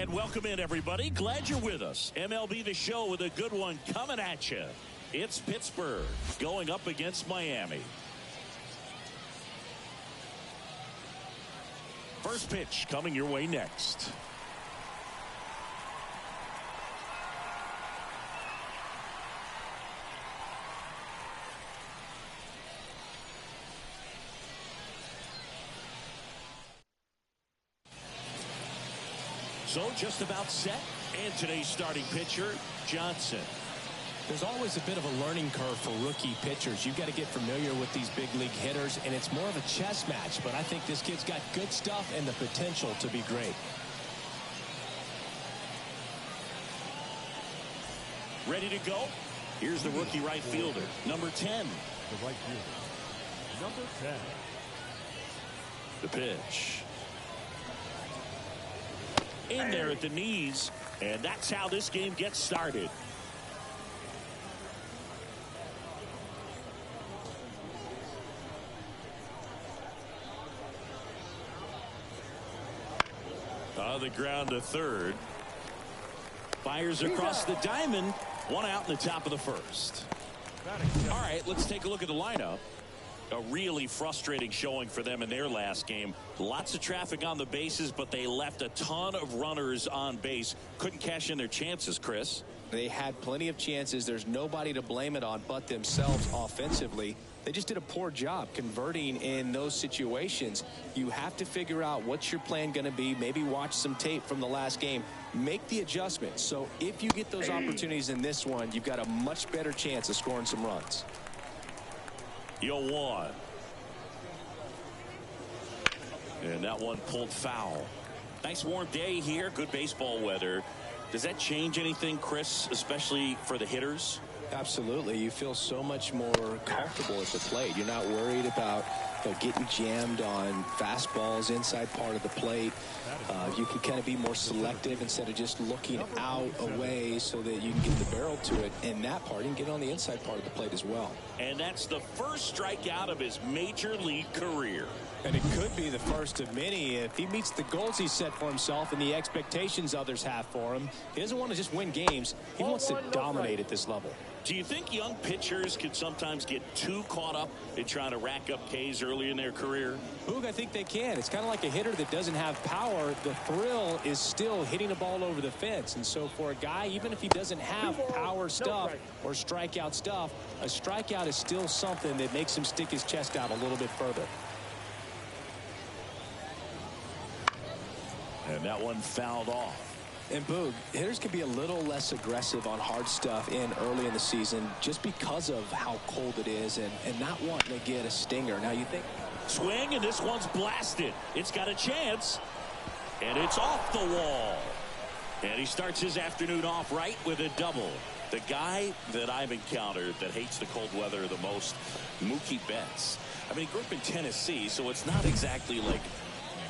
And welcome in, everybody. Glad you're with us. MLB The Show with a good one coming at you. It's Pittsburgh going up against Miami. First pitch coming your way next. So just about set. And today's starting pitcher, Johnson. There's always a bit of a learning curve for rookie pitchers. You've got to get familiar with these big league hitters, and it's more of a chess match. But I think this kid's got good stuff and the potential to be great. Ready to go? Here's the rookie right fielder, number 10. The right fielder, number 10. The pitch. In there at the knees, and that's how this game gets started. On the ground to third. Fires across the diamond. One out in the top of the first. All right, let's take a look at the lineup. A really frustrating showing for them in their last game. Lots of traffic on the bases, but they left a ton of runners on base. Couldn't cash in their chances, Chris. They had plenty of chances. There's nobody to blame it on but themselves offensively. They just did a poor job converting in those situations. You have to figure out what's your plan going to be. Maybe watch some tape from the last game. Make the adjustments. So if you get those opportunities in this one, you've got a much better chance of scoring some runs. 0-1. And that one pulled foul. Nice warm day here. Good baseball weather. Does that change anything, Chris, especially for the hitters? Absolutely. You feel so much more comfortable at the plate. You're not worried about getting jammed on fastballs inside part of the plate. You can kind of be more selective instead of just looking out away so that you can get the barrel to it. And that part, you can get on the inside part of the plate as well. And that's the first strikeout of his major league career. And it could be the first of many if he meets the goals he set for himself and the expectations others have for him. He doesn't want to just win games. He wants to dominate at this level. Do you think young pitchers can sometimes get too caught up in trying to rack up Ks early in their career? Boog, I think they can. It's kind of like a hitter that doesn't have power. The thrill is still hitting a ball over the fence. And so for a guy, even if he doesn't have power stuff or strikeout stuff, a strikeout is still something that makes him stick his chest out a little bit further. And that one fouled off. And Boog, hitters can be a little less aggressive on hard stuff early in the season just because of how cold it is and not wanting to get a stinger. Now you think swing, and this one's blasted. It's got a chance, and it's off the wall. And he starts his afternoon off right with a double. The guy that I've encountered that hates the cold weather the most, Mookie Betts. I mean, he grew up in Tennessee, so it's not exactly like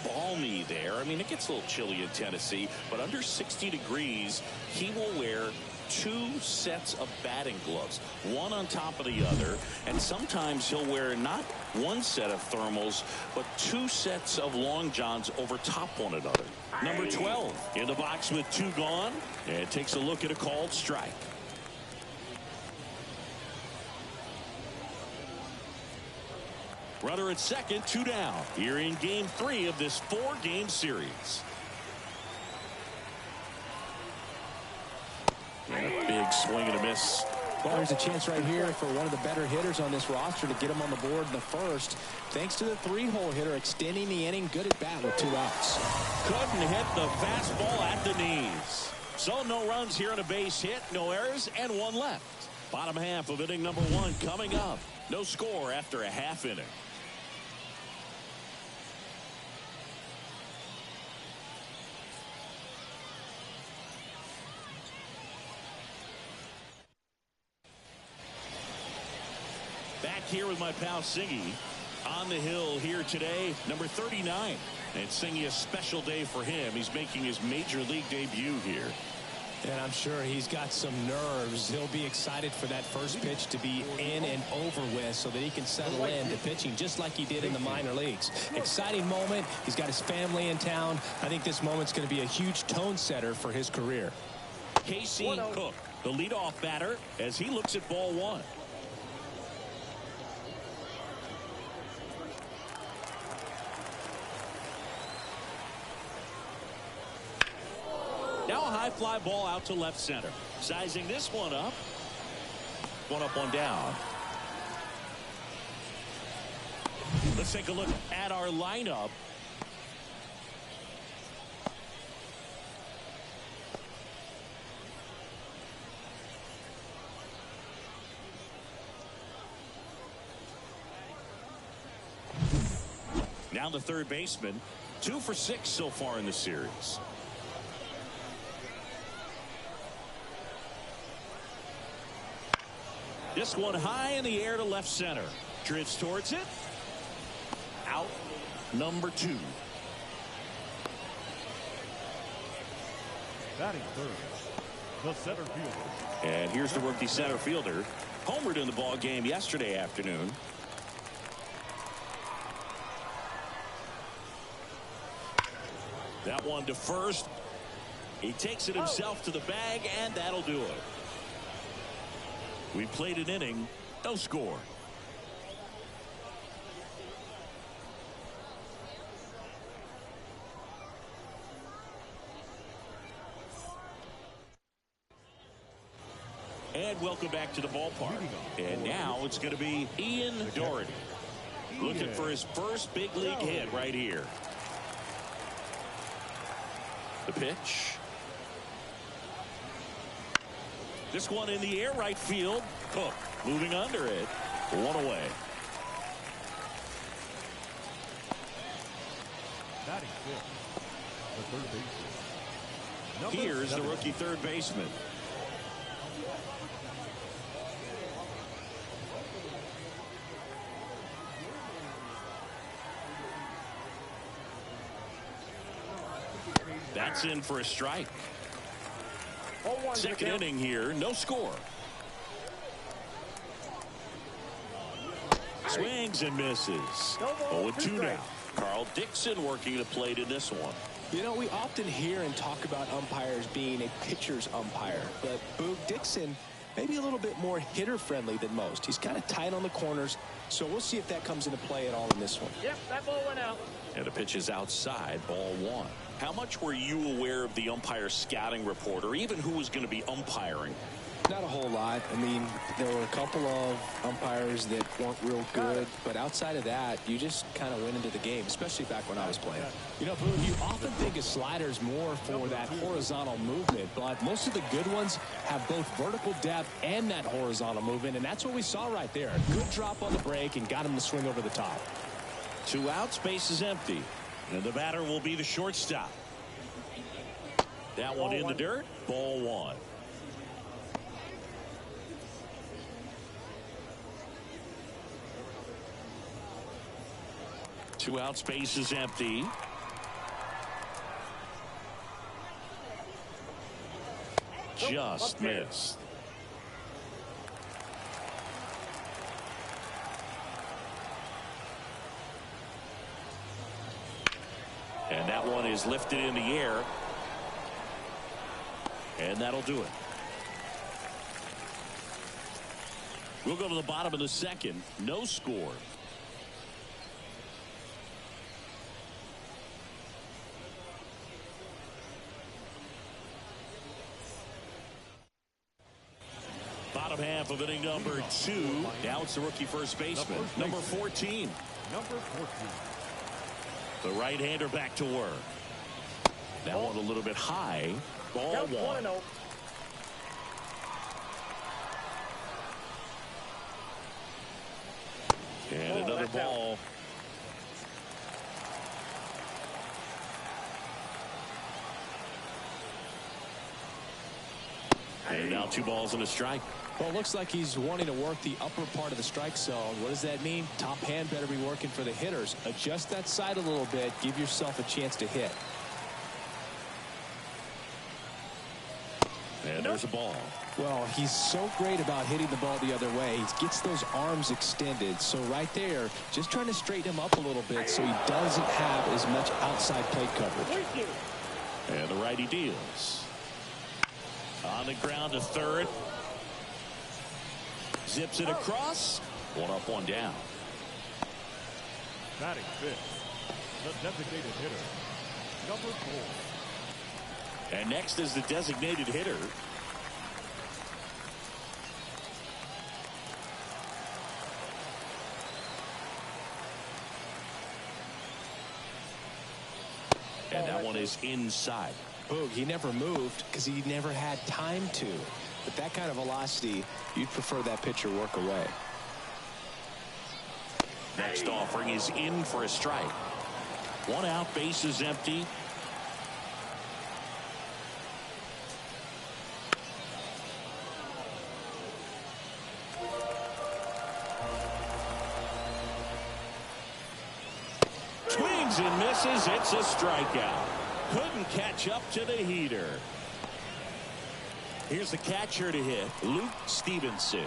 balmy there. I mean, it gets a little chilly in Tennessee, but under 60 degrees, he will wear 2 sets of batting gloves, one on top of the other, and sometimes he'll wear not 1 set of thermals, but 2 sets of long johns over top one another. Number 12 in the box with 2 gone, and takes a look at a called strike. Runner at second, 2 down. Here in game 3 of this 4-game series. And a big swing and a miss. Well, there's a chance right here for one of the better hitters on this roster to get him on the board in the first. Thanks to the 3-hole hitter extending the inning. Good at bat with 2 outs. Couldn't hit the fastball at the knees. So no runs here on a base hit, no errors, and 1 left. Bottom half of inning number 1 coming up. No score after a half inning. Back here with my pal Singy on the hill here today, number 39. And Singy, a special day for him. He's making his major league debut here. And I'm sure he's got some nerves. He'll be excited for that first pitch to be in and over with so that he can settle into pitching just like he did in the minor leagues. Exciting moment. He's got his family in town. I think this moment's going to be a huge tone setter for his career. Casey Cook, the leadoff batter, as he looks at ball one. Now a high fly ball out to left center. Sizing this one up. One up, one down. Let's take a look at our lineup. Now the third baseman. 2 for 6 so far in the series. This one high in the air to left center. Drifts towards it. Out. Number 2. Batting third, the center fielder. And here's the rookie center fielder. Homered in the ball game yesterday afternoon. That one to first. He takes it himself to the bag, and that'll do it. We played an inning, no score. And welcome back to the ballpark. And now it's going to be Ian Doherty. Looking for his first big league hit right here. The pitch. This one in the air right field. Cook moving under it. One away. Batting fifth, the third baseman. Here's the rookie third baseman. That's in for a strike. Second inning here, no score. Swings and misses. 0-2 now. Carl Dixon working the plate in this one. You know, we often hear and talk about umpires being a pitcher's umpire, but Boog Dixon maybe a little bit more hitter friendly than most. He's kind of tight on the corners, so we'll see if that comes into play at all in this one. Yep, that ball went out. And the pitch is outside, ball one. How much were you aware of the umpire scouting report, or even who was going to be umpiring? Not a whole lot. I mean, there were a couple of umpires that weren't real good, but outside of that, you just kind of went into the game, especially back when I was playing. You know, Boog, you often think of sliders more for that horizontal movement, but most of the good ones have both vertical depth and that horizontal movement, and that's what we saw right there. Good drop on the break and got him to swing over the top. 2 outs, base is empty. And the batter will be the shortstop. That one in the dirt. Ball one. Two outs, base is empty. Just missed. And that one is lifted in the air. And that'll do it. We'll go to the bottom of the second. No score. Bottom half of inning number 2. Now it's the rookie first baseman, number 14. Number 14. The right-hander back to work. That one a little bit high. Ball one. And another ball. And now 2 balls and a strike. Well, it looks like he's wanting to work the upper part of the strike zone. What does that mean? Top hand better be working for the hitters. Adjust that side a little bit. Give yourself a chance to hit. And there's a ball. Well, he's so great about hitting the ball the other way. He gets those arms extended. So right there, just trying to straighten him up a little bit so he doesn't have as much outside plate coverage. And the righty deals. On the ground to third. Zips it across. One up, one down. Batting fifth, the designated hitter, number 4. And next is the designated hitter. And that one is inside. Boog, he never moved because he never had time to. But that kind of velocity, you'd prefer that pitcher work away. Next offering is in for a strike. One out, base is empty. Swings and misses. It's a strikeout. Couldn't catch up to the heater. Here's the catcher to hit, Luke Stevenson.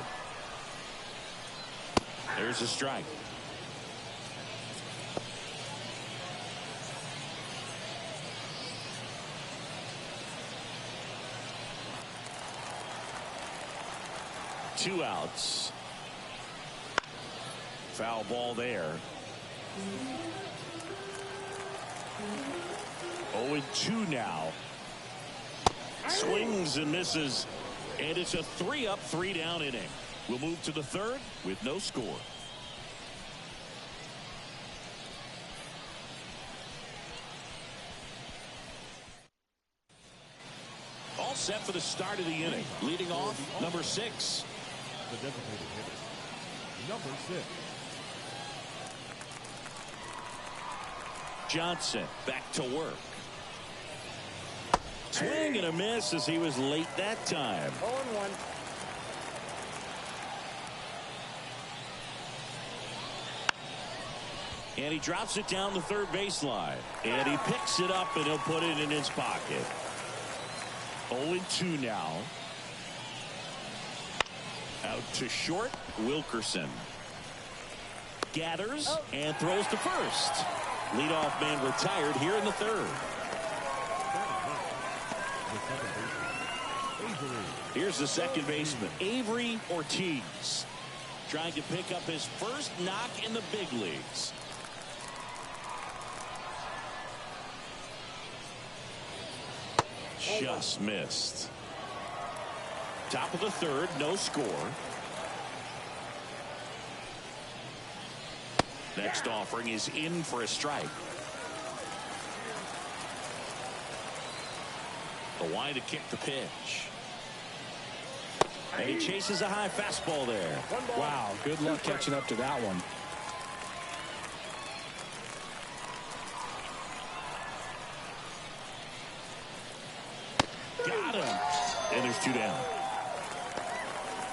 There's a strike. Two outs. Foul ball there. 0-2 now. Swings and misses. And it's a 3-up, 3-down inning. We'll move to the third with no score. All set for the start of the inning. Leading off, number 6. The designated hitter, number 6. Johnson back to work. Swing and a miss as he was late that time. 0-1. And he drops it down the third baseline. And he picks it up and he'll put it in his pocket. 0-2 now. Out to short, Wilkerson. Gathers and throws to first. Leadoff man retired here in the third. Here's the second baseman, Avery Ortiz, trying to pick up his first knock in the big leagues. Just missed. Top of the third, no score. Next offering is in for a strike. The line to kick the pitch. And he chases a high fastball there. Wow, good luck catching up to that one. Got him. And there's 2 down.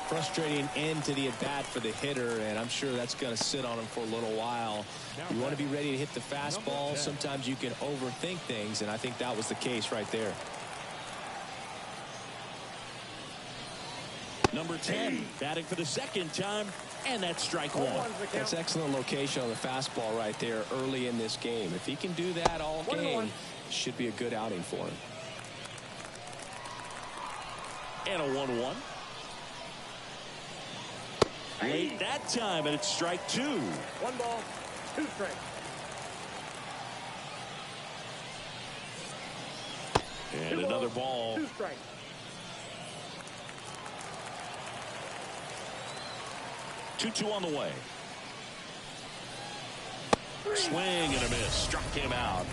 Frustrating end to the at-bat for the hitter, and I'm sure that's going to sit on him for a little while. You want to be ready to hit the fastball. Sometimes you can overthink things, and I think that was the case right there. Number 10, batting for the second time, and that's strike one. That's excellent location on the fastball right there early in this game. If he can do that all game, it should be a good outing for him. And a 1-1. Late that time, and it's strike 2. 1 ball, 2 strikes. And another ball. 2 strikes. Two on the way. Swing and a miss. Struck him out.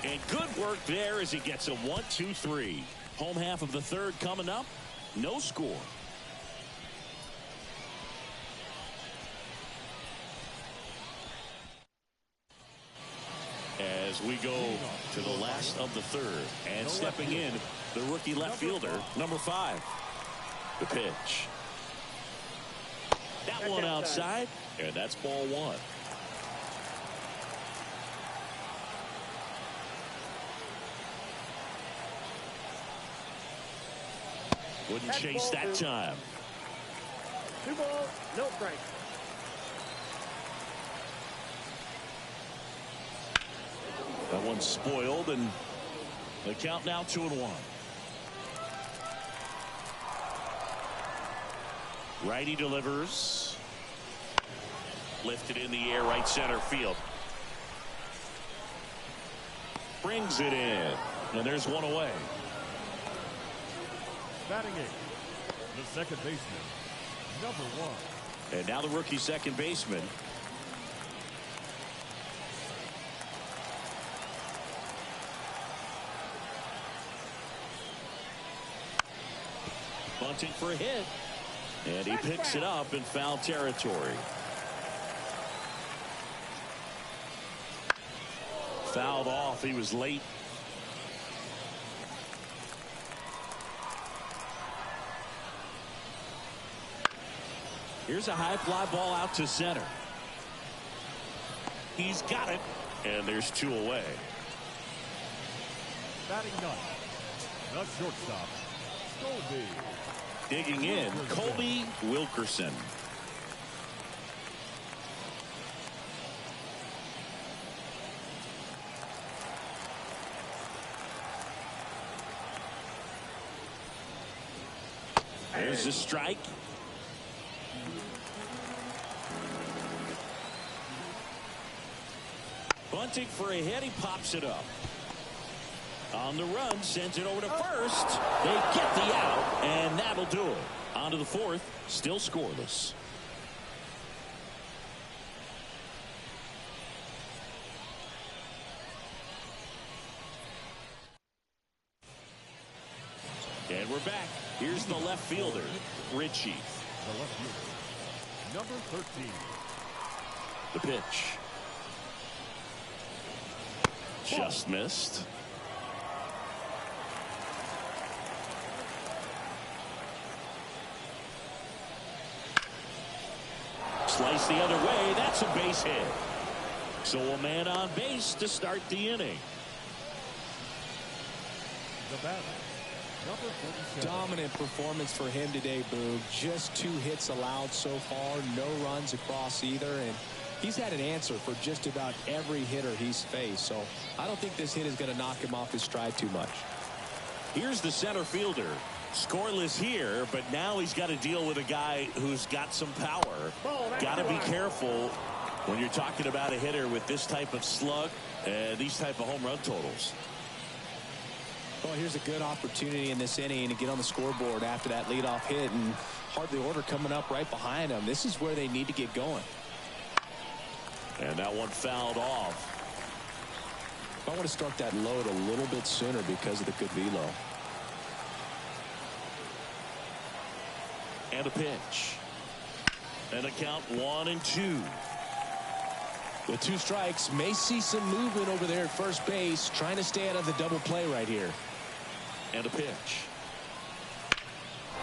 And good work there as he gets a 1-2-3. Home half of the third coming up. No score. As we go to the last of the third. And stepping in, the rookie left fielder, number 5. The pitch. That one outside, and that's ball 1. Wouldn't chase that time. 2 balls, no strikes. That one's spoiled, and the count now 2-1. Righty delivers. Lifted in the air, right center field. Brings it in, and there's one away. Batting eighth, the second baseman, number 1. And now the rookie second baseman. Bunting for a hit. And he picks it up in foul territory. Fouled off. He was late. Here's a high fly ball out to center. He's got it. And there's 2 away. Batting ninth, the shortstop, Colby. Digging in, Colby Wilkerson. There's a strike. Bunting for a hit. He pops it up. On the run, sends it over to first. They get the out, and that'll do it. On to the fourth, still scoreless. And we're back. Here's the left fielder, Richie. The left fielder, number 13. The pitch. Just missed. Slice the other way. That's a base hit. So a man on base to start the inning. The batter, number 47. Dominant performance for him today, Boog. Just 2 hits allowed so far. No runs across either. And he's had an answer for just about every hitter he's faced. So I don't think this hit is going to knock him off his stride too much. Here's the center fielder. Scoreless here, but now he's got to deal with a guy who's got some power. Got to be careful when you're talking about a hitter with this type of slug and these type of home run totals. Well, here's a good opportunity in this inning to get on the scoreboard after that leadoff hit, and hardly order coming up right behind them. This is where they need to get going. And that one fouled off. I want to start that load a little bit sooner because of the good velo. And a pitch. And a count 1-2. With 2 strikes, may see some movement over there at first base, trying to stay out of the double play right here. And a pitch.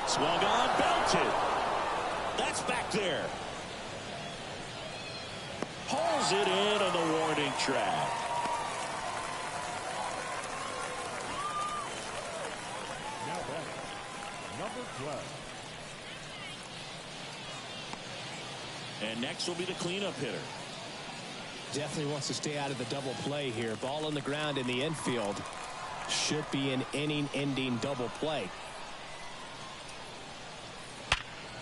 Swung on, belted. That's back there. Pulls it in on the warning track. Now batting, number 12. And next will be the cleanup hitter. Definitely wants to stay out of the double play here. Ball on the ground in the infield. Should be an inning-ending double play.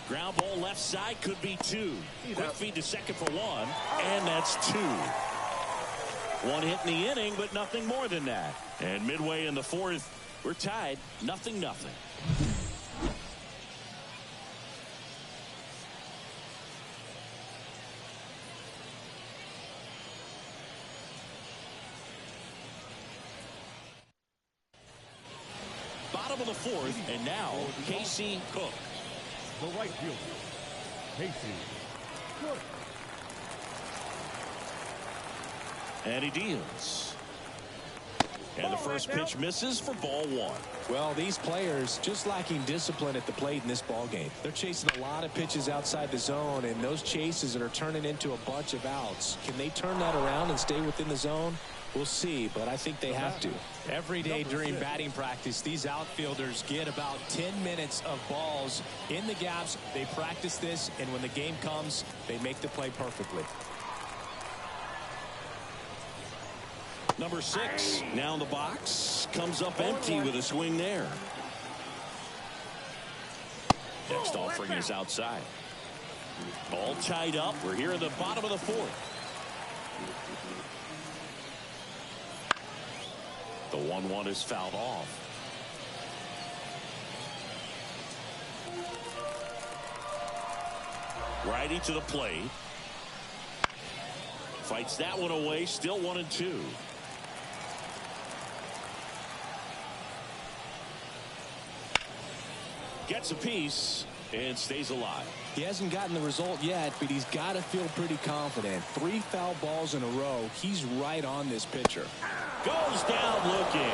Ground ball left side, could be 2. Quick feed to second for 1, and that's 2. 1 hit in the inning, but nothing more than that. And midway in the fourth, we're tied, 0-0. Bottom of the fourth, and now Casey Cook. The right fielder, Casey Cook. And he deals. And the first pitch misses for ball 1. Well, these players just lacking discipline at the plate in this ball game. They're chasing a lot of pitches outside the zone, and those chases that are turning into a bunch of outs. Can they turn that around and stay within the zone? We'll see, but I think they have to. Every day during batting practice, these outfielders get about 10 minutes of balls in the gaps. They practice this, and when the game comes, they make the play perfectly. Number 6 now in the box. Comes up empty with a swing there. Next offering is outside. All tied up. We're here in the bottom of the 4th. The 1-1 is fouled off. Righty to the plate. Fights that one away. Still 1-2. Gets a piece and stays alive. He hasn't gotten the result yet, but he's got to feel pretty confident. 3 foul balls in a row. He's right on this pitcher. Goes down looking.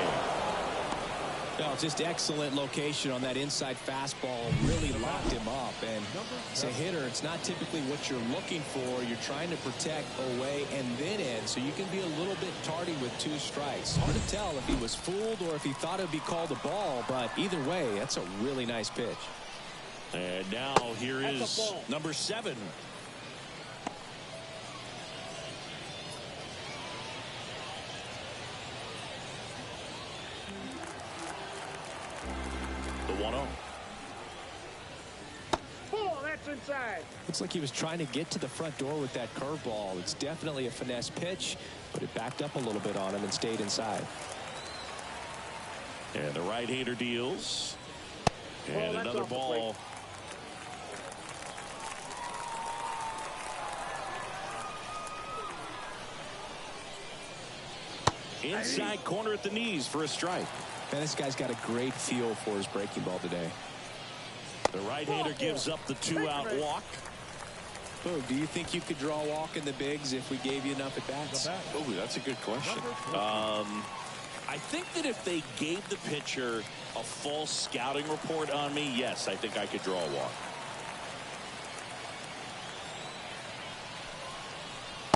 No, just excellent location on that inside fastball. Really locked him up. And as a hitter, it's not typically what you're looking for. You're trying to protect away and then in, so you can be a little bit tardy with 2 strikes. Hard to tell if he was fooled or if he thought it would be called a ball, but either way, that's a really nice pitch. And now here is number 7. The 1-0. Oh, that's inside. Looks like he was trying to get to the front door with that curveball. It's definitely a finesse pitch, but it backed up a little bit on him and stayed inside. And the right-hander deals. And another ball. Inside corner at the knees for a strike. Man, this guy's got a great feel for his breaking ball today. The right-hander gives up the 2-out walk. Oh, do you think you could draw a walk in the bigs if we gave you enough at-bats? Oh, that's a good question. I think that if they gave the pitcher a full scouting report on me, yes, I think I could draw a walk.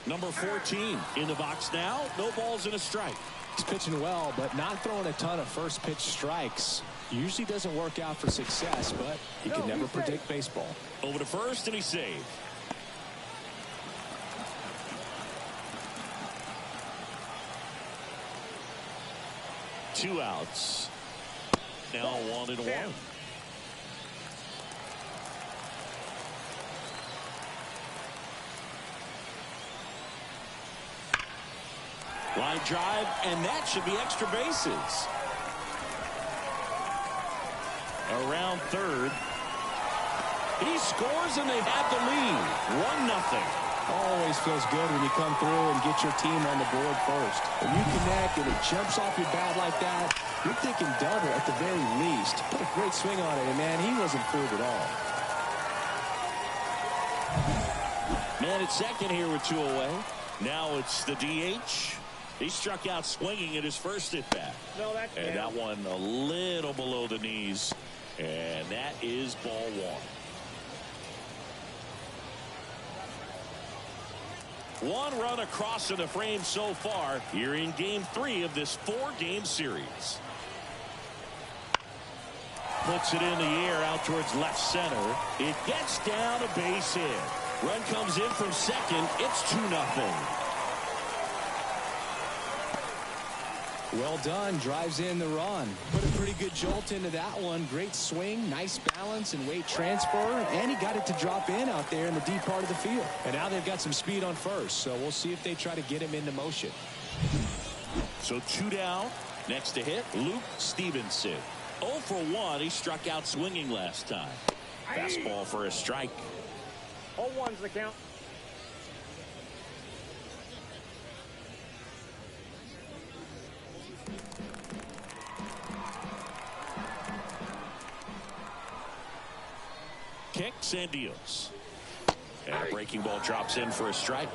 Number 14 in the box now. No balls and a strike. He's pitching well, but not throwing a ton of first pitch strikes. Usually doesn't work out for success, but you can never predict baseball. Over to first, and he's saved. Two outs. Now 1-1. Line drive, and that should be extra bases. Around third. He scores, and they have the lead. 1-0. Always feels good when you come through and get your team on the board first. When you connect and it jumps off your bat like that, you're thinking double at the very least. Put a great swing on it, and man, he wasn't fooled at all. Man at second here with 2 away. Now it's the DH. He struck out swinging at his first at bat. And that one a little below the knees. And that is ball 1. 1 run across in the frame so far here in game 3 of this 4-game series. Puts it in the air out towards left center. It gets down a base hit. Run comes in from second. It's 2-0. Well done. Drives in the run. Put a pretty good jolt into that one. Great swing, nice balance and weight transfer. And he got it to drop in out there in the deep part of the field. And now they've got some speed on first. So we'll see if they try to get him into motion. So 2 down. Next to hit, Luke Stevenson. 0 for 1. He struck out swinging last time. Fastball for a strike. 0-1's the count. Kicks and deals. And a breaking ball drops in for a strike.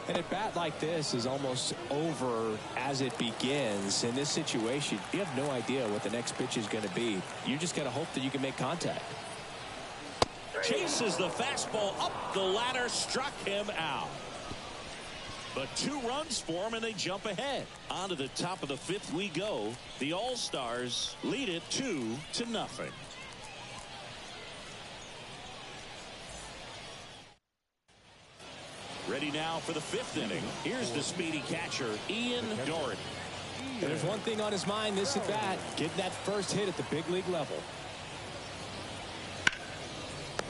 And a bat like this is almost over as it begins. In this situation, you have no idea what the next pitch is going to be. You just got to hope that you can make contact. Chases the fastball up the ladder, struck him out. But 2 runs for them, and they jump ahead. On to the top of the 5th we go. The All-Stars lead it 2-0. Ready now for the 5th inning. Here's the speedy catcher, Ian Doherty. There's one thing on his mind this at bat, getting that first hit at the big league level.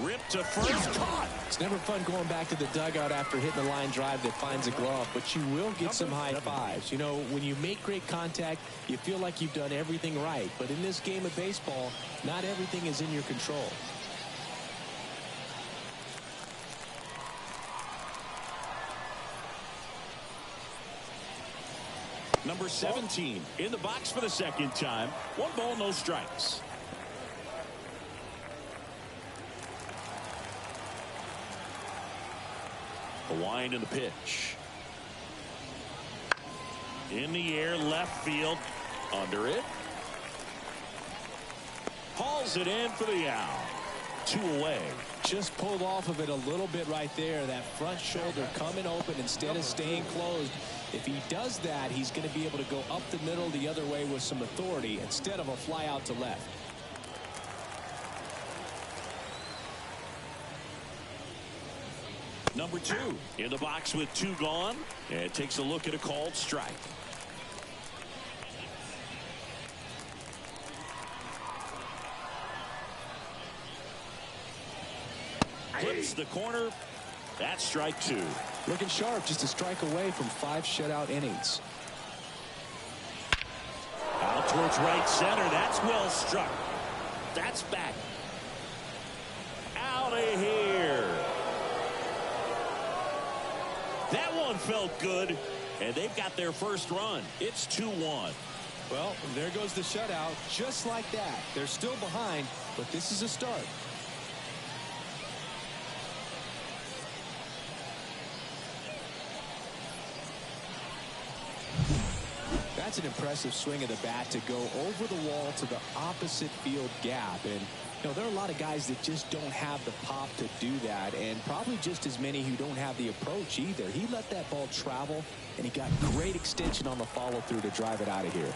Ripped to first, caught. It's never fun going back to the dugout after hitting a line drive that finds a glove, but you will get some high fives. You know, when you make great contact, you feel like you've done everything right. But in this game of baseball, not everything is in your control. Number 17 in the box for the 2nd time. 1 ball, no strikes. A wind in the pitch. In the air, left field. Under it. Hauls it in for the out. 2 away. Just pulled off of it a little bit right there. That front shoulder coming open instead of staying closed. If he does that, he's going to be able to go up the middle the other way with some authority instead of a fly out to left. Number 2 in the box with 2 gone, and takes a look at a called strike. Clips the corner. That's strike 2. Looking sharp, just a strike away from 5 shutout innings. Out towards right center. That's well struck. That's back. Out of here. That one felt good, and they've got their first run. It's 2-1. Well, there goes the shutout. Just like that. They're still behind, but this is a start. That's an impressive swing of the bat to go over the wall to the opposite field gap. And you know, there are a lot of guys that just don't have the pop to do that, and probably just as many who don't have the approach either. He let that ball travel, and he got great extension on the follow through to drive it out of here.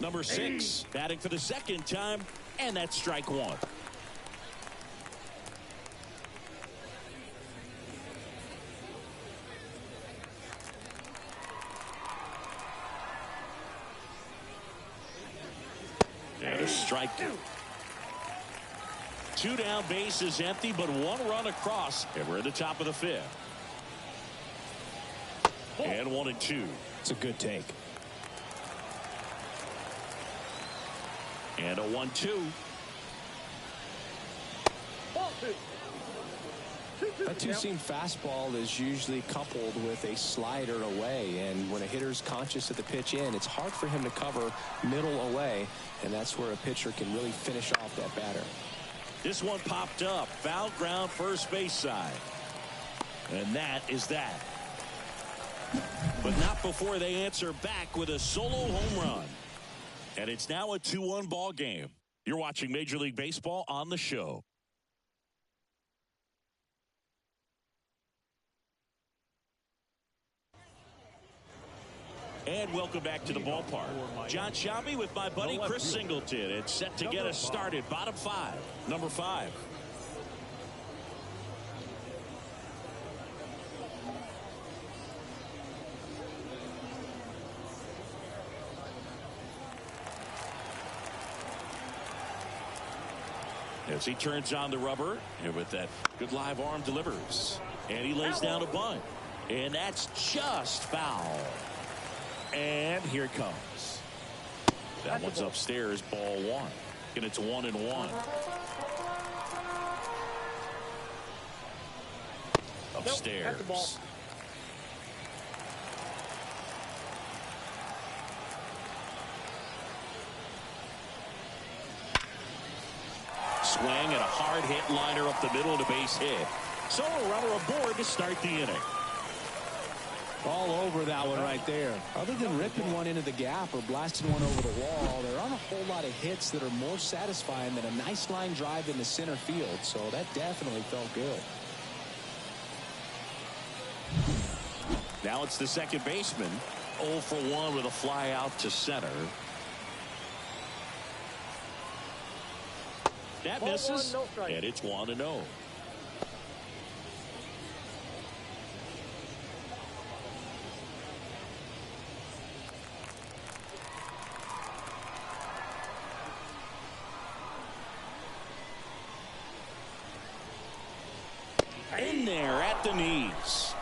Number 6 batting for the 2nd time, and that's strike 1. And a strike. 2 down, base is empty, but 1 run across, and we're at the top of the 5th. And 1-2. It's a good take. And a 1-2. That two-seam fastball is usually coupled with a slider away, and when a hitter's conscious of the pitch in, it's hard for him to cover middle away, and that's where a pitcher can really finish off that batter. This one popped up. Foul ground, first base side. And that is that. But not before they answer back with a solo home run. And it's now a 2-1 ball game. You're watching Major League Baseball on the show. And welcome back to the ballpark. John Shelby with my buddy Chris Singleton. It's set to get us started. Bottom 5. Number 5. As he turns on the rubber, and with that good live arm delivers. And he lays down a bunt. And that's just foul. And here it comes. That one's upstairs, ball 1. And it's 1-1. Upstairs. Swing and a hard hit liner up the middle to base hit. So a runner aboard to start the inning. All over that one right there. Other than ripping one into the gap or blasting one over the wall, there aren't a whole lot of hits that are more satisfying than a nice line drive into center field. So that definitely felt good. Now it's the second baseman. 0 for 1 with a fly out to center. That misses, and it's 1-0. In there at the knees.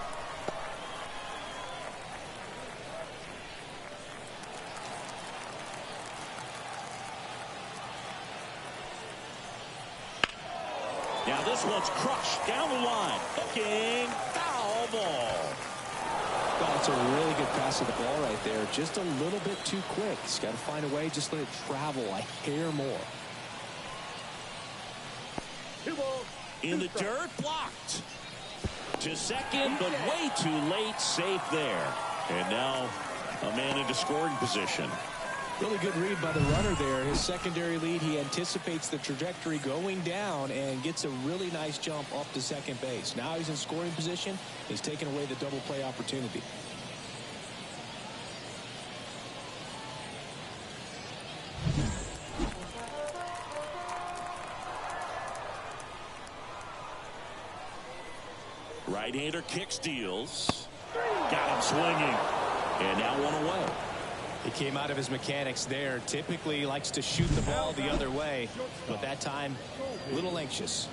Now this one's crushed down the line. Hooking, foul ball. Well, it's a really good pass of the ball right there. Just a little bit too quick. He's got to find a way. Just let it travel a hair more. Two balls. In the dirt, blocked. To second, but way too late. Safe there. And now a man into scoring position. Really good read by the runner there. His secondary lead, he anticipates the trajectory going down and gets a really nice jump up to second base. Now he's in scoring position. He's taken away the double play opportunity. Right-hander kicks, deals. Got him swinging. And now one away. He came out of his mechanics there. Typically he likes to shoot the ball the other way, but that time a little anxious.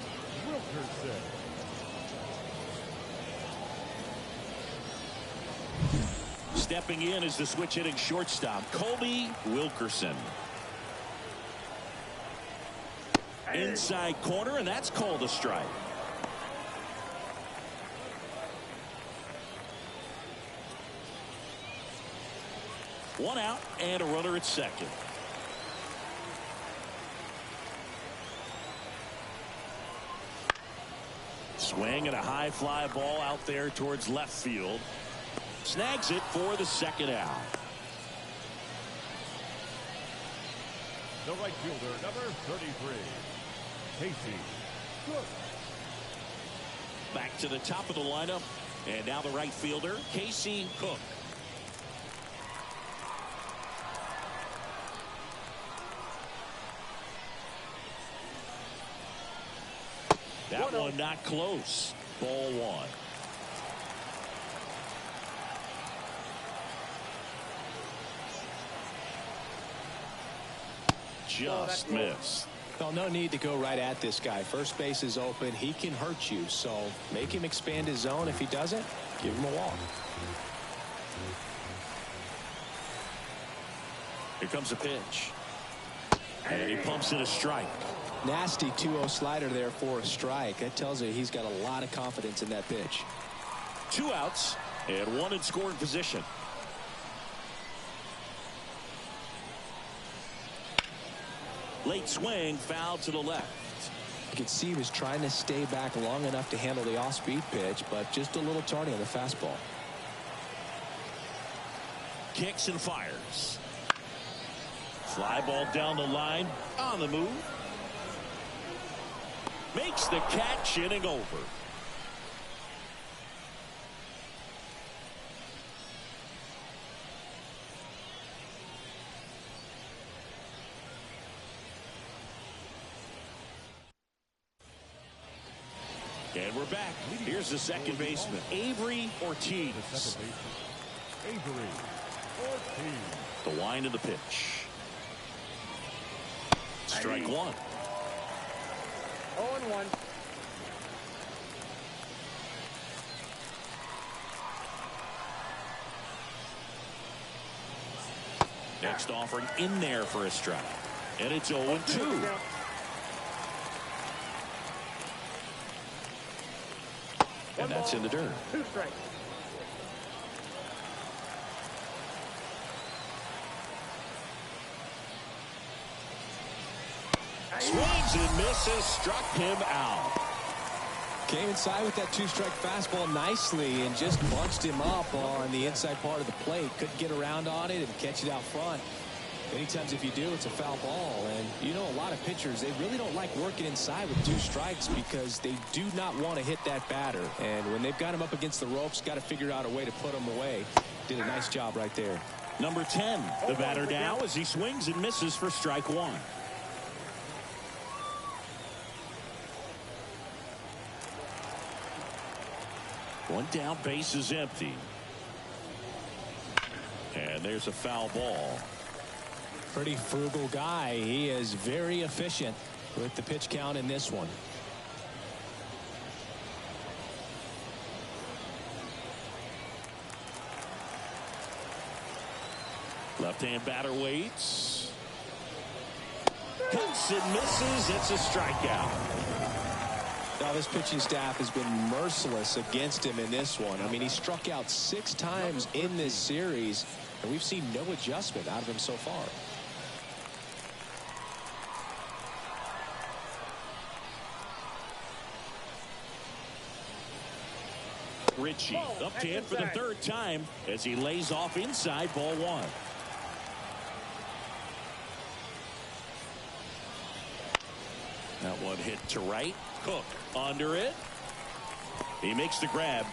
Stepping in is the switch hitting shortstop, Colby Wilkerson. Inside corner, and that's called a strike. One out and a runner at second. Swing and a high fly ball out there towards left field. Snags it for the second out. The right fielder, number 33, Casey Cook. Back to the top of the lineup. And now the right fielder, Casey Cook. That one not close. Ball one. Just missed. Well, no need to go right at this guy. First base is open. He can hurt you. So make him expand his zone. If he doesn't, give him a walk. Here comes a pitch. And he pumps in a strike. Nasty 2-0 slider there for a strike. That tells you he's got a lot of confidence in that pitch. 2 outs and 1 in scoring position. Late swing, foul to the left. You can see he was trying to stay back long enough to handle the off-speed pitch, but just a little tardy on the fastball. Kicks and fires. Fly ball down the line, on the move. Makes the catch, inning over. And we're back. Here's the second baseman, Avery Ortiz. The second baseman, Avery Ortiz. The wind of the pitch. Strike one. 0-1. Next offering in there for a strike. And it's 0-2. And that's in the dirt. 2 strikes. Swings and misses, struck him out. Came inside with that 2-strike fastball nicely and just bunched him up on the inside part of the plate. Couldn't get around on it and catch it out front. Many times if you do, it's a foul ball. And you know, a lot of pitchers, they really don't like working inside with 2 strikes because they do not want to hit that batter. And when they've got him up against the ropes, got to figure out a way to put him away. Did a nice job right there. Number 10, the batter now as he swings and misses for strike 1. One down, base is empty. And there's a foul ball. Pretty frugal guy. He is very efficient with the pitch count in this one. Left-hand batter waits. Cuts and misses. It's a strikeout. Now this pitching staff has been merciless against him in this one. I mean, he struck out 6 times in this series, and we've seen no adjustment out of him so far. Ritchie up to hit for the 3rd time as he lays off inside, ball 1. That one hit to right. Cook under it. He makes the grab,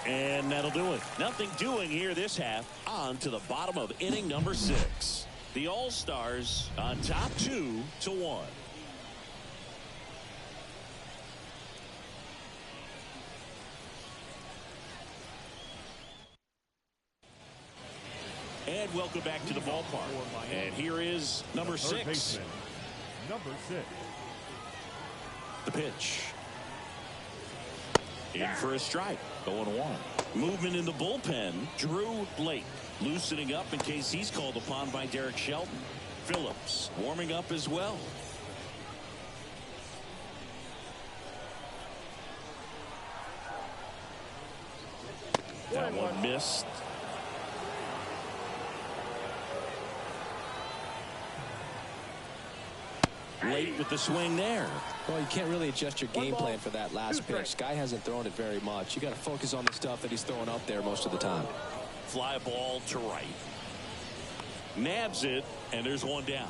and that'll do it. Nothing doing here this half. On to the bottom of inning number 6. The All-Stars on top 2-1. And welcome back to the ballpark. And here is number 6. Number 6. The pitch. In for a strike. 0-1. Movement in the bullpen. Drew Blake loosening up in case he's called upon by Derek Shelton. Phillips warming up as well. That one missed. Late with the swing there. Well, you can't really adjust your game plan for that last pitch. Guy hasn't thrown it very much. You got to focus on the stuff that he's throwing up there most of the time. Fly ball to right. Nabs it, and there's one down.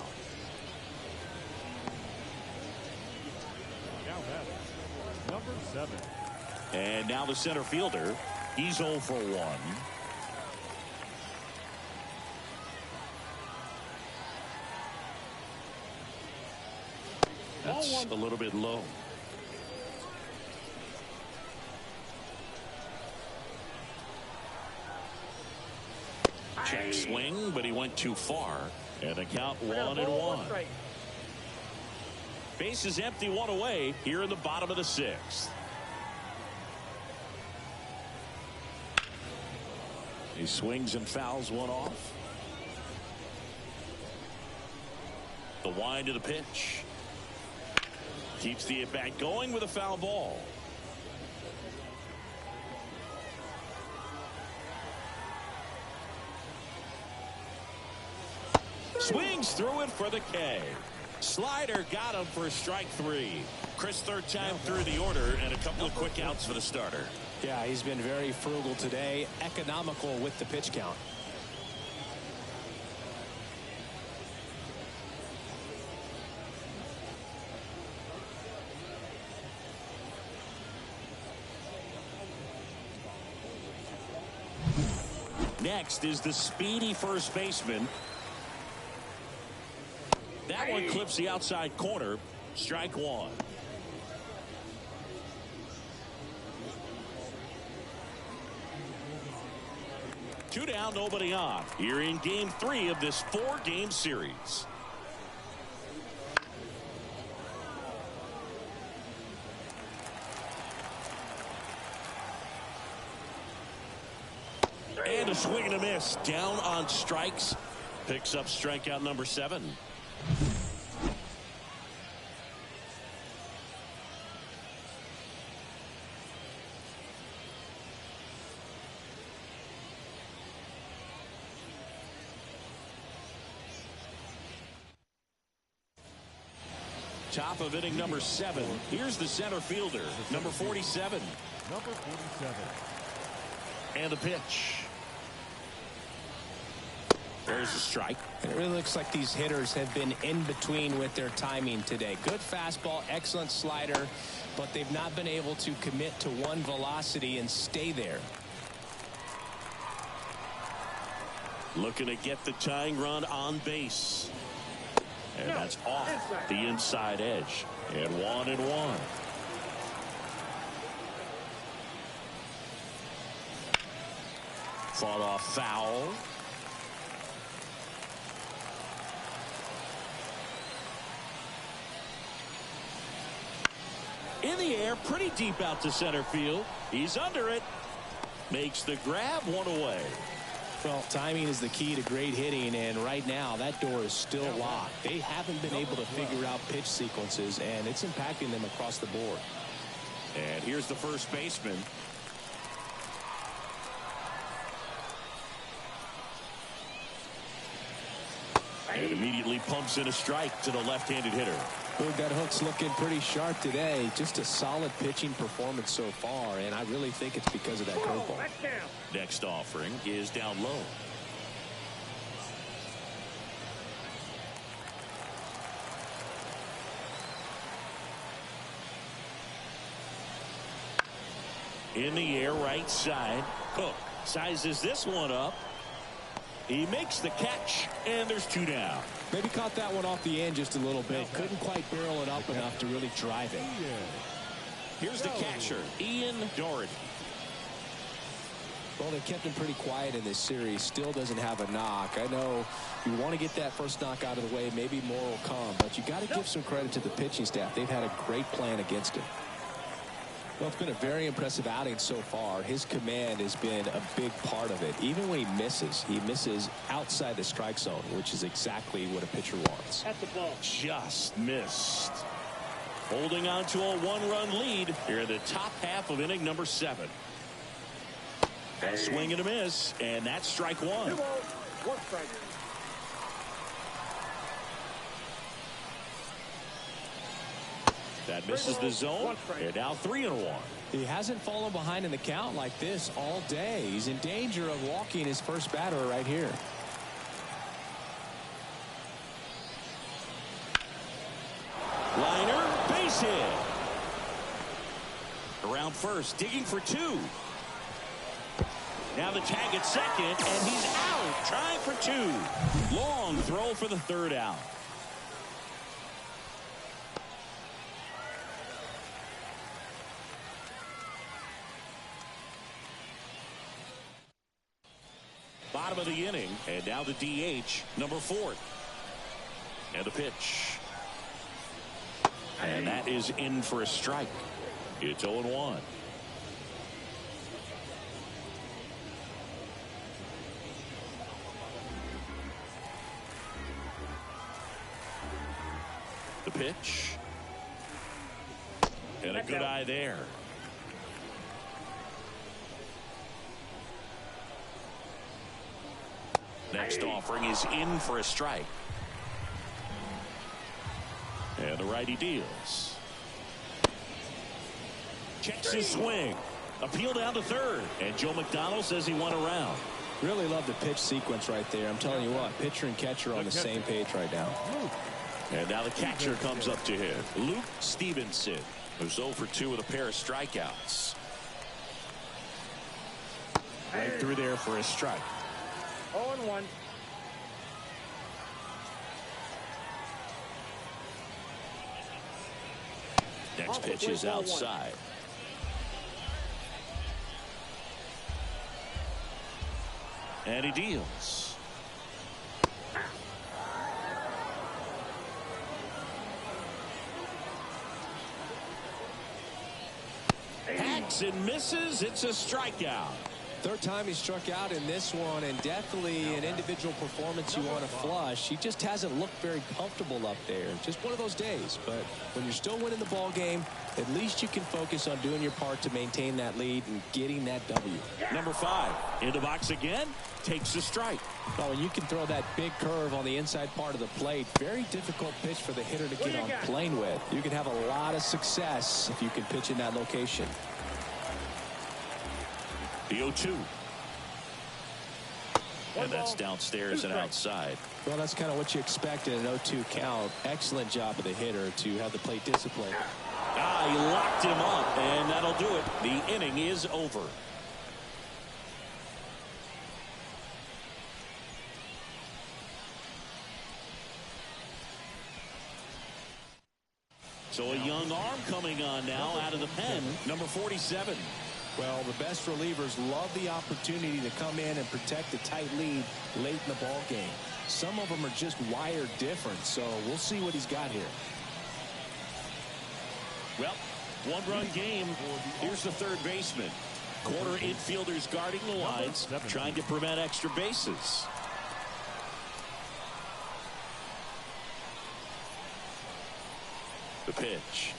Now batting, number 7. And now the center fielder. He's 0 for 1. That's a little bit low. Check swing, but he went too far. And the count 1-1. Base is empty, 1 away here in the bottom of the 6th. He swings and fouls one off. The wind of the pitch. Keeps the at-bat going with a foul ball. Swings through it for the K. Slider got him for strike 3. Chris, 3rd time through the order and a couple of quick outs for the starter. Yeah, he's been very frugal today, economical with the pitch count. Next is the speedy first baseman. That one clips the outside corner. Strike 1. Two down, nobody on. Here in game 3 of this 4-game series. And a swing and a miss. Down on strikes. Picks up strikeout number 7. Top of inning number 7. Here's the center fielder, number 47. Number 47. And the pitch. There's a strike. It really looks like these hitters have been in between with their timing today. Good fastball, excellent slider, but they've not been able to commit to one velocity and stay there. Looking to get the tying run on base. And that's off the inside edge. And 1-1. Fought off foul. In the air, pretty deep out to center field. He's under it. Makes the grab, one away. Well, timing is the key to great hitting, and right now that door is still locked. They haven't been able to figure out pitch sequences, and it's impacting them across the board. And here's the first baseman. And immediately pumps in a strike to the left-handed hitter. Well, that hook's looking pretty sharp today. Just a solid pitching performance so far, and I really think it's because of that curveball. Next offering is down low. In the air, right side. Cook sizes this one up. He makes the catch, and there's two down. Maybe caught that one off the end just a little bit. Couldn't quite barrel it up enough to really drive it. Here's the catcher, Ian Doherty. Well, they've kept him pretty quiet in this series. Still doesn't have a knock. I know you want to get that first knock out of the way. Maybe more will come. But you got to give some credit to the pitching staff. They've had a great plan against him. Well, it's been a very impressive outing so far. His command has been a big part of it. Even when he misses outside the strike zone, which is exactly what a pitcher wants. That's the ball. Just missed. Holding on to a one-run lead here in the top half of inning number 7. A swing and a miss, and that's strike one. 2 balls, 1 strike. That misses the zone, and now 3-1. He hasn't fallen behind in the count like this all day. He's in danger of walking his first batter right here. Liner, base hit. Around first, digging for 2. Now the tag at second, and he's out, trying for 2. Long throw for the 3rd out. Bottom of the inning, and now the DH, number 4. And the pitch. And that is in for a strike. It's 0-1. The pitch. And a good eye there. Next offering is in for a strike. And the righty deals. Checks his swing. Appeal down to 3rd. And Joe McDonald says he won around. Really love the pitch sequence right there. I'm telling you what, pitcher and catcher are on the same page right now. And now the catcher comes up to him. Luke Stevenson, who's 0 for 2 with a pair of strikeouts. Right through there for a strike. 0-1. Next pitch is outside. And he deals. Hacks and misses. It's a strikeout. 3rd time he struck out in this one, and definitely an individual performance you want to flush. He just hasn't looked very comfortable up there. Just one of those days. But when you're still winning the ball game, at least you can focus on doing your part to maintain that lead and getting that W. Number 5 in the box again, takes a strike. Oh, and you can throw that big curve on the inside part of the plate. Very difficult pitch for the hitter to get on plane with. You can have a lot of success if you can pitch in that location. The 0-2. And that's downstairs and outside. Well, that's kind of what you expect in an 0-2 count. Excellent job of the hitter to have the plate discipline. He locked him up, and that'll do it. The inning is over. So a young arm coming on now out of the pen, number 47. Well, the best relievers love the opportunity to come in and protect a tight lead late in the ball game. Some of them are just wired different, so we'll see what he's got here. Well, one-run game. Here's the third baseman. Corner infielders guarding the lines, trying to prevent extra bases. The pitch.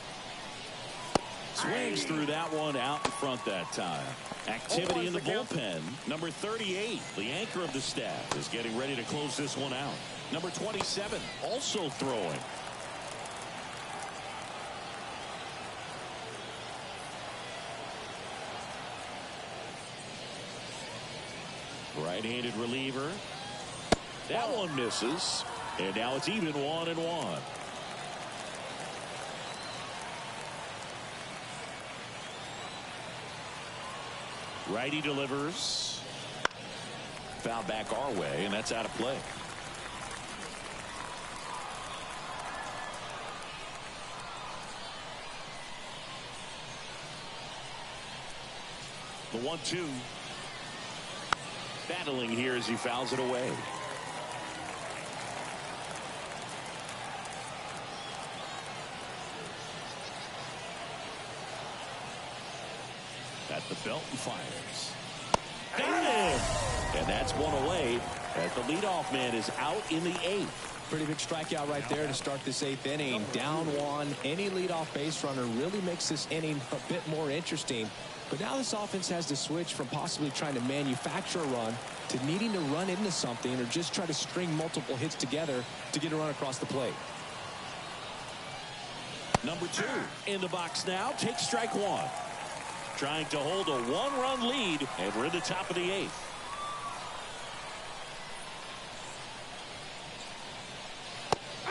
Swings through that one out in front that time. Activity in the bullpen. Number 38, the anchor of the staff, is getting ready to close this one out. Number 27, also throwing. Right-handed reliever. That one misses. And now it's even 1-1. Righty delivers. Foul back our way, and that's out of play. The 1-2. Battling here as he fouls it away. At the belt and fires. And that's one away as the leadoff man is out in the 8th. Pretty big strikeout right there to start this 8th inning. Down one. Any leadoff base runner really makes this inning a bit more interesting. But now this offense has to switch from possibly trying to manufacture a run to needing to run into something or just try to string multiple hits together to get a run across the plate. Number 2 in the box now. Takes strike one. Trying to hold a 1-run lead, and we're in the top of the 8th.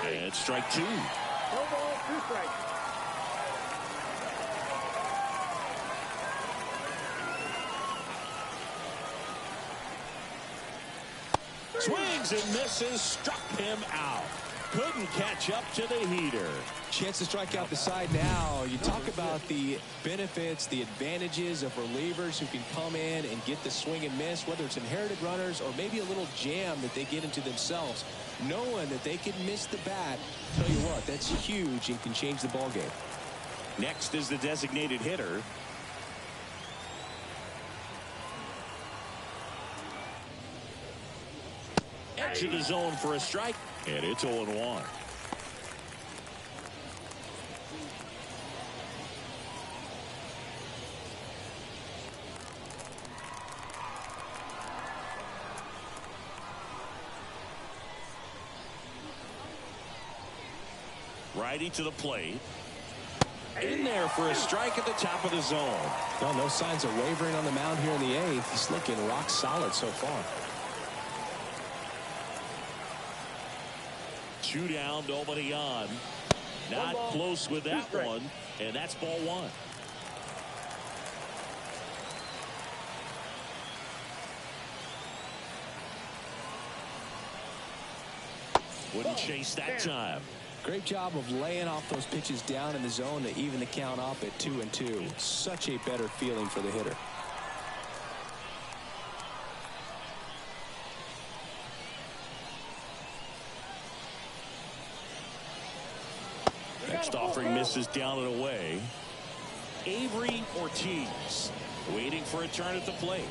And strike 2. No ball, 2 strikes. Swings and misses, struck him out. Couldn't catch up to the heater. Chance to strike out the side now. You talk about the benefits, the advantages of relievers who can come in and get the swing and miss, whether it's inherited runners or maybe a little jam that they get into themselves. Knowing that they can miss the bat, tell you what, that's huge and can change the ball game. Next is the designated hitter. Edge of the zone for a strike, and it's 0-1. Righty to the plate. In there for a strike at the top of the zone. Well, no signs of wavering on the mound here in the 8th. He's looking rock solid so far. 2 down, nobody on. Not close with that one, and that's ball 1. Wouldn't chase that time. Great job of laying off those pitches down in the zone to even the count up at 2-2. Such a better feeling for the hitter. Next offering misses down and away. Avery Ortiz waiting for a turn at the plate.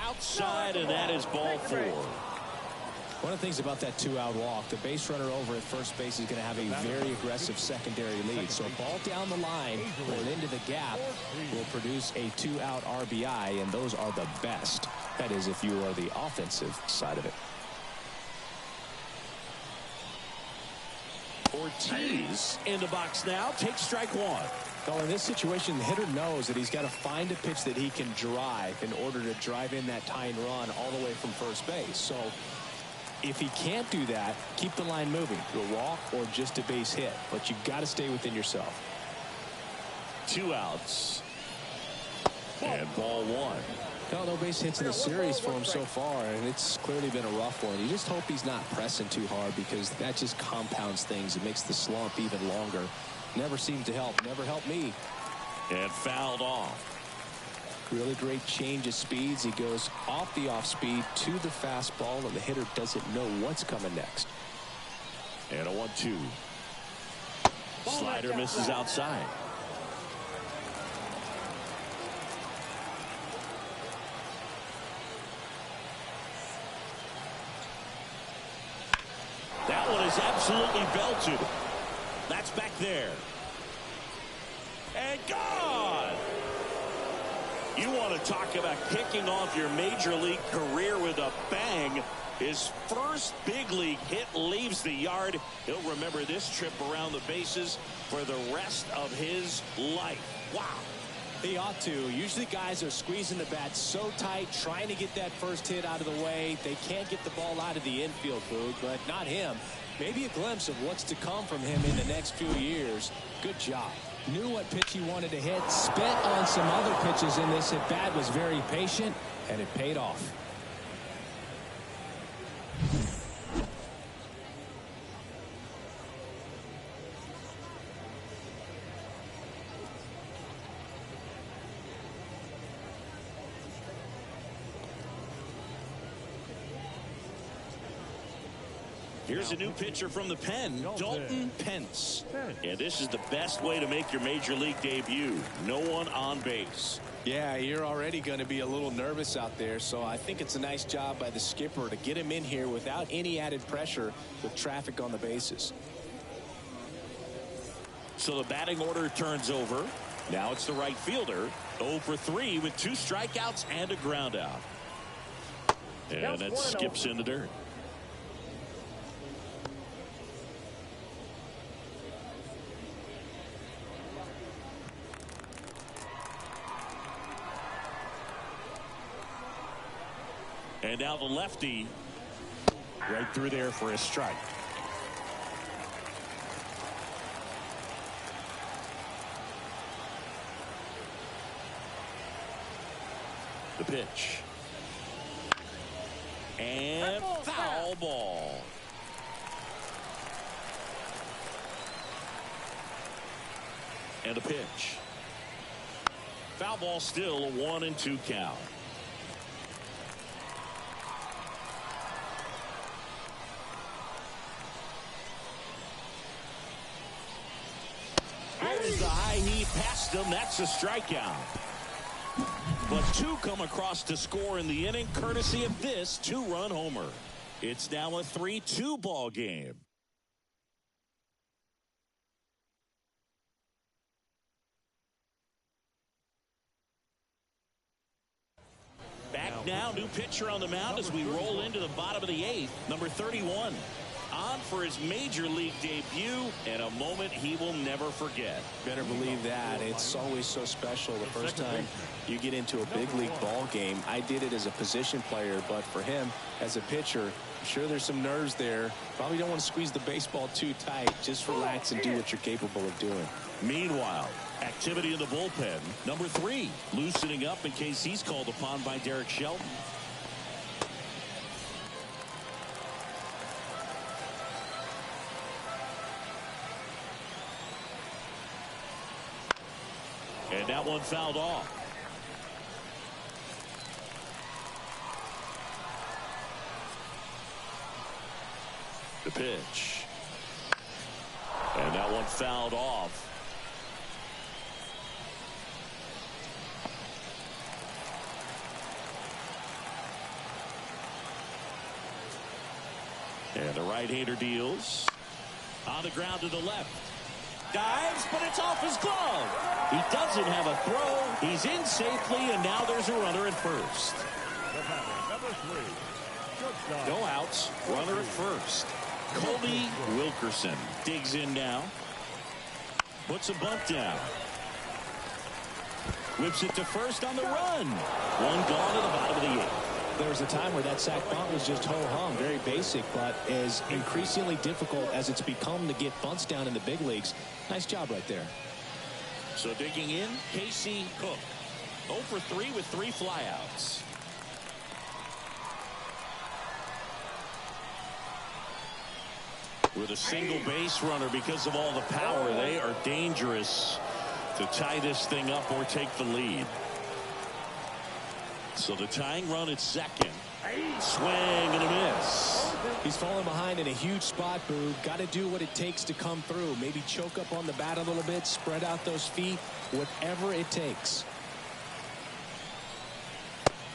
Outside, and that is ball 4. One of the things about that two-out walk, the base runner over at first base is going to have a very aggressive secondary lead. So a ball down the line or into the gap will produce a two-out RBI, and those are the best. That is, if you are the offensive side of it. Ortiz in the box now. Takes strike one. Well, in this situation, the hitter knows that he's got to find a pitch that he can drive in order to drive in that tying run all the way from first base. So if he can't do that, keep the line moving to a walk or just a base hit. But you've got to stay within yourself. 2 outs. And ball one. No base hits in the series for him so far, and it's clearly been a rough one. You just hope he's not pressing too hard, because that just compounds things. It makes the slump even longer. Never seemed to help. Never helped me. And fouled off. Really great change of speeds. He goes off the off speed to the fastball, and the hitter doesn't know what's coming next. And a 1-2. Slider misses outside. That one is absolutely belted. That's back there. And gone. You want to talk about kicking off your major league career with a bang. His first big league hit leaves the yard. He'll remember this trip around the bases for the rest of his life. Wow. He ought to. Usually guys are squeezing the bat so tight, trying to get that first hit out of the way. They can't get the ball out of the infield, Boog, but not him. Maybe a glimpse of what's to come from him in the next few years. Good job. Knew what pitch he wanted to hit. Spent on some other pitches in this at bat. Was very patient, and it paid off. Here's a new pitcher from the pen, Dalton Pence. And this is the best way to make your major league debut. No one on base. Yeah, you're already going to be a little nervous out there, so I think it's a nice job by the skipper to get him in here without any added pressure with traffic on the bases. So the batting order turns over. Now it's the right fielder, 0 for 3 with 2 strikeouts and a ground out. And that skips in the dirt. And now the lefty right through there for a strike. The pitch. And foul ball. And a pitch. Foul ball, still a 1-2 count. There's the high heat past him. That's a strikeout. But 2 come across to score in the inning, courtesy of this 2-run homer. It's now a 3-2 ball game. Back now, new pitcher on the mound as we roll into the bottom of the 8th, number 31. On for his major league debut, and a moment he will never forget. Better believe that. It's always so special the first time you get into a big league ball game. I did it as a position player, but for him as a pitcher, I'm sure there's some nerves there. Probably don't want to squeeze the baseball too tight. Just relax and do what you're capable of doing. Meanwhile, activity in the bullpen. Number 3 loosening up in case he's called upon by Derek Shelton. And that one fouled off. The pitch. And that one fouled off. And the right-hander deals. On the ground to the left. Dives, but it's off his glove. He doesn't have a throw. He's in safely, and now there's a runner at first. Number 3. Shortstop. No outs. Runner at first. Colby Wilkerson digs in now. Puts a bunt down. Whips it to first on the run. One gone to the bottom of the 8th. There was a time where that sac bunt was just ho-hum, very basic, but is increasingly difficult as it's become to get bunts down in the big leagues. Nice job right there. So digging in, Casey Cook. 0 for 3 with 3 flyouts. With a single base runner because of all the power, they are dangerous to tie this thing up or take the lead. So the tying run at second. Swing and a miss. He's falling behind in a huge spot, Boog. Got to do what it takes to come through. Maybe choke up on the bat a little bit, spread out those feet, whatever it takes.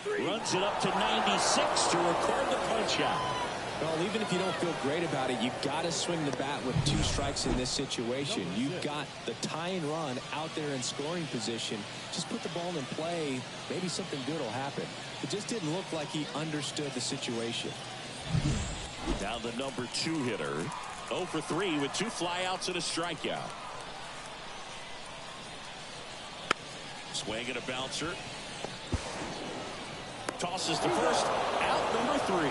Runs it up to 96 to record the punch out. Well, even if you don't feel great about it, you've got to swing the bat with 2 strikes in this situation. You've got the tying run out there in scoring position. Just put the ball in play. Maybe something good will happen. It just didn't look like he understood the situation. Now the number 2 hitter. 0 for 3 with 2 flyouts and a strikeout. Swing and a bouncer. Tosses to first. Out number 3.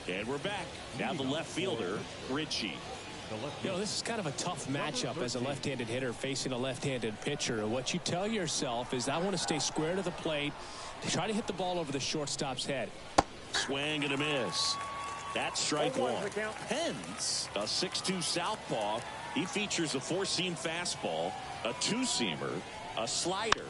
And we're back. Now the left fielder, Richie. You know, this is kind of a tough matchup as a left-handed hitter facing a left-handed pitcher. What you tell yourself is, I want to stay square to the plate, try to hit the ball over the shortstop's head. Swing and a miss. That's strike 1. Pence, a 6'2 southpaw. He features a 4-seam fastball, a 2-seamer, a slider,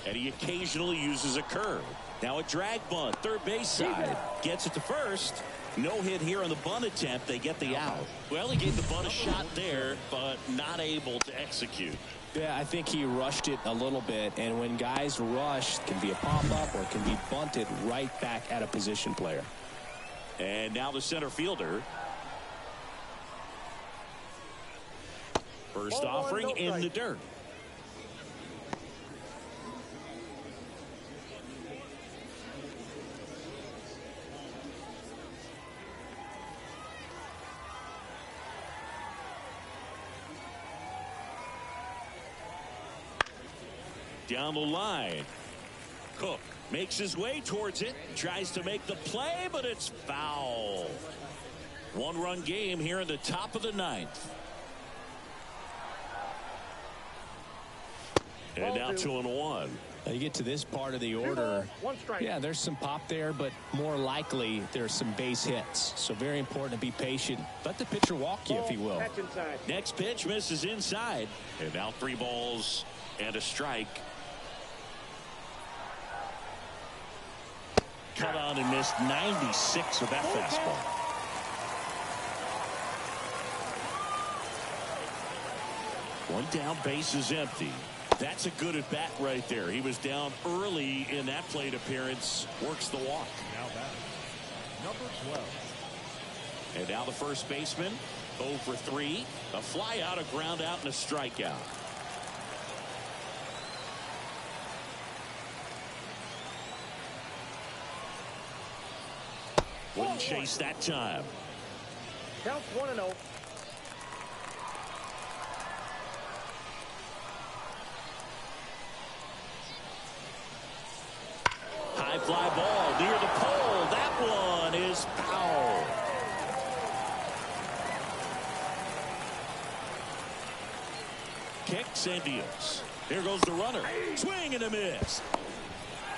and he occasionally uses a curve. Now a drag bunt, third base side. Gets it to first. No hit here on the bunt attempt. They get the out. Well, he gave the bunt a shot there, but not able to execute. Yeah, I think he rushed it a little bit, and when guys rush, it can be a pop-up or it can be bunted right back at a position player. And now the center fielder. First offering in the dirt. Down the line. Cook makes his way towards it. Tries to make the play, but it's foul. 1-run game here in the top of the 9th. And now 2-1. Now you get to this part of the order. Yeah, there's some pop there, but more likely there's some base hits. So very important to be patient. Let the pitcher walk you, if he will. Next pitch misses inside. And now 3 balls and a strike. Cut on and missed 96 of that fastball. One down, base is empty. That's a good at bat right there. He was down early in that plate appearance. Works the walk. Now back. Number 12. And now the first baseman, 0 for 3. A fly out, a ground out, and a strikeout. Wouldn't chase that time. Counts 1-0. High fly ball near the pole. That one is foul. Kicks and deals. Here goes the runner. Swing and a miss.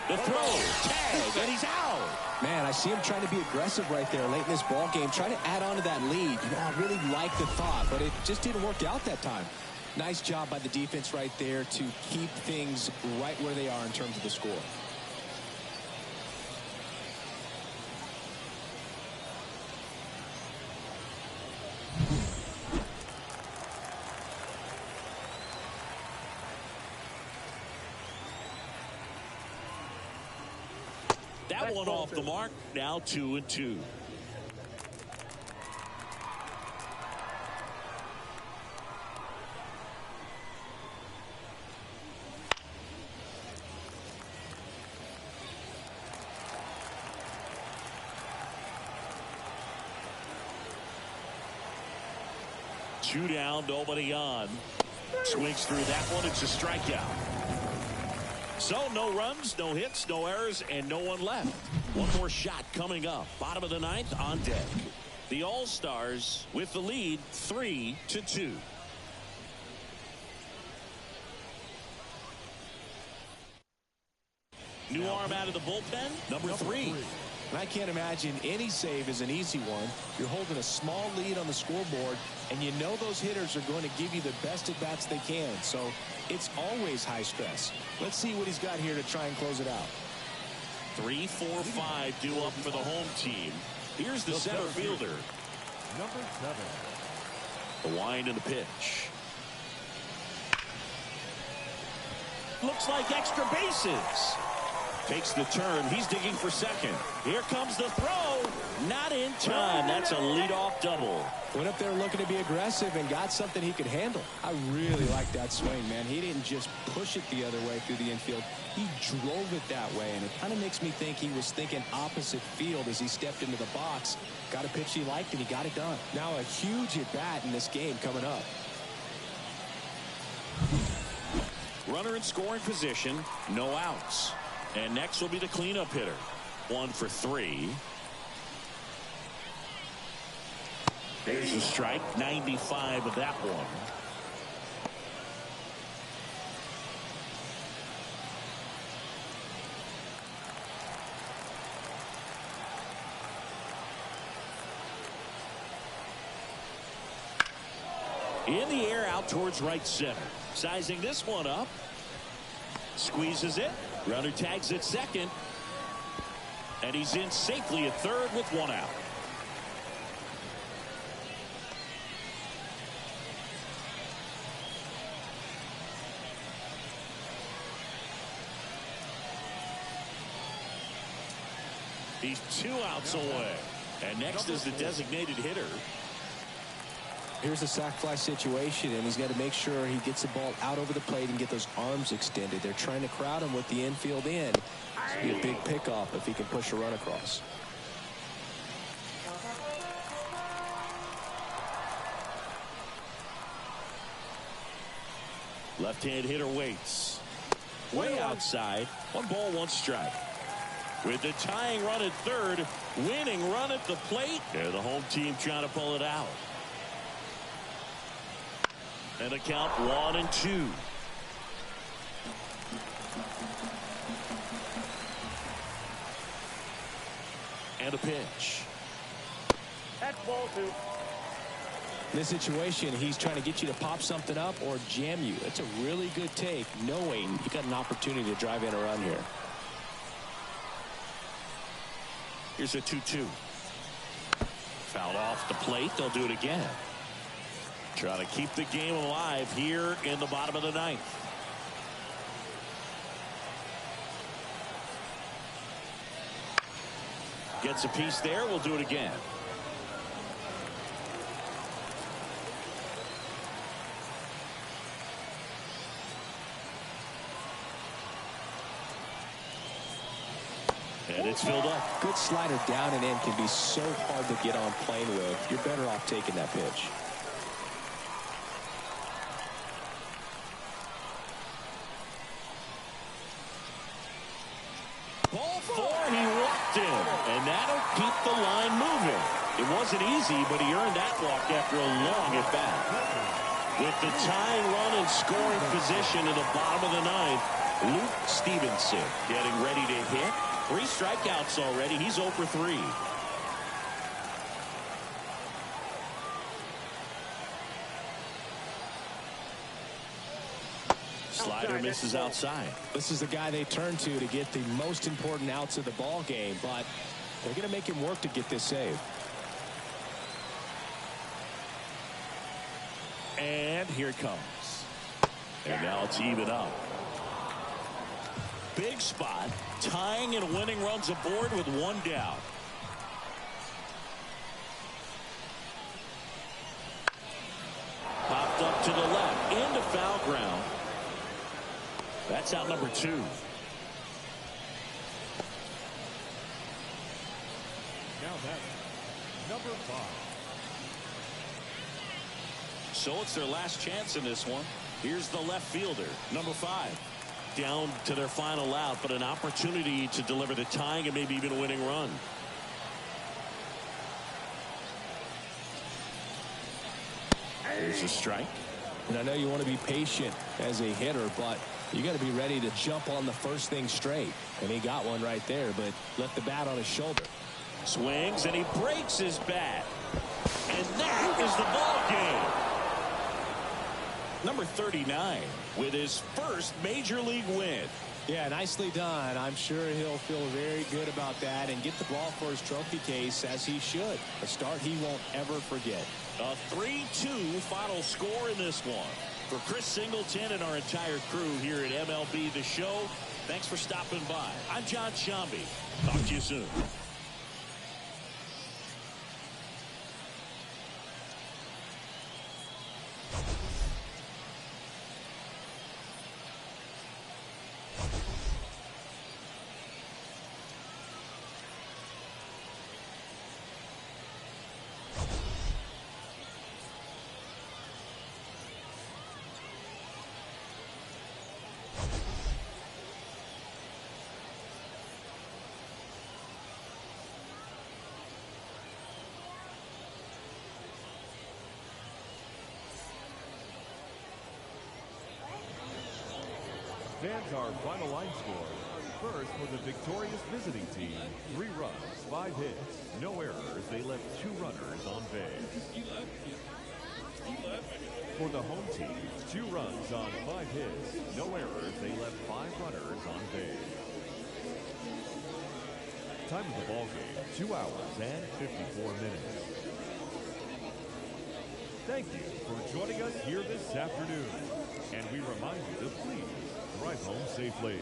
The throw, tag, and he's out. Man, I see him trying to be aggressive right there late in this ball game, trying to add on to that lead. You know, I really like the thought, but it just didn't work out that time. Nice job by the defense right there to keep things right where they are in terms of the score. That one off the mark. Now 2-2. Two down, nobody on. Swings through that one. It's a strikeout. So no runs, no hits, no errors, and no one left. One more shot coming up. Bottom of the ninth on deck. The All-Stars with the lead 3-2. New arm out of the bullpen, number three. And I can't imagine any save is an easy one. You're holding a small lead on the scoreboard, and you know those hitters are going to give you the best at-bats they can. So it's always high stress. Let's see what he's got here to try and close it out. 3, 4, 5 due up for the home team. Here's the center fielder. Number 7. The wind and the pitch. Looks like extra bases. Takes the turn. He's digging for second. Here comes the throw. Not in time. That's a leadoff double. Went up there looking to be aggressive and got something he could handle. I really like that swing, man. He didn't just push it the other way through the infield. He drove it that way, and it kind of makes me think he was thinking opposite field as he stepped into the box. Got a pitch he liked, and he got it done. Now a huge at-bat in this game coming up. Runner in scoring position. No outs. And next will be the cleanup hitter. 1 for 3. There's a strike. 95 of that one. In the air out towards right center. Sizing this one up. Squeezes it. Runner tags at second. And he's in safely at third with 1 out. He's 2 outs away. And next is the designated hitter. Here's a sac fly situation, and he's got to make sure he gets the ball out over the plate and get those arms extended. They're trying to crowd him with the infield in. It's be a big pickoff if he can push a run across. Left-hand hitter waits. Way outside. 1 ball, 1 strike. With the tying run at third, winning run at the plate. And the home team trying to pull it out. And a count 1-2. And a pitch. That's ball 2. In this situation, he's trying to get you to pop something up or jam you. It's a really good take, knowing you got an opportunity to drive in a run here. Here's a 2-2. Fouled off the plate. They'll do it again. Trying to keep the game alive here in the bottom of the ninth. Gets a piece there. We'll do it again. And it's filled up. Good slider down and in can be so hard to get on plane with. You're better off taking that pitch. Ball 4, he walked in, and that'll keep the line moving. It wasn't easy, but he earned that walk after a long at bat. With the tying run in scoring position in the bottom of the ninth, Luke Stevenson getting ready to hit. 3 strikeouts already. He's 0 for 3. Slider misses outside. This is the guy they turn to get the most important outs of the ball game, but they're going to make him work to get this save. And here it comes. And now it's even up. big spot, tying and winning runs aboard with one down. Popped up to the left, into foul ground. That's out number 2. Now that's number 5. So it's their last chance in this one. Here's the left fielder, number 5. Down to their final out, but an opportunity to deliver the tying and maybe even a winning run. Here's a strike. And I know you want to be patient as a hitter, but you got to be ready to jump on the first thing straight. And he got one right there, but left the bat on his shoulder. Swings, and he breaks his bat. And that is the ball game. Number 39 with his first major league win. Yeah, nicely done. I'm sure he'll feel very good about that and get the ball for his trophy case, as he should. A start he won't ever forget. A 3-2 final score in this one. For Chris Singleton and our entire crew here at MLB The Show, thanks for stopping by. I'm John Shambi. Talk to you soon. Fans, our final line score. First, for the victorious visiting team, 3 runs, 5 hits, no errors. They left 2 runners on base. For the home team, 2 runs on 5 hits, no errors. They left 5 runners on base. Time of the ball game, 2 hours and 54 minutes. Thank you for joining us here this afternoon. And we remind you to please drive home safely.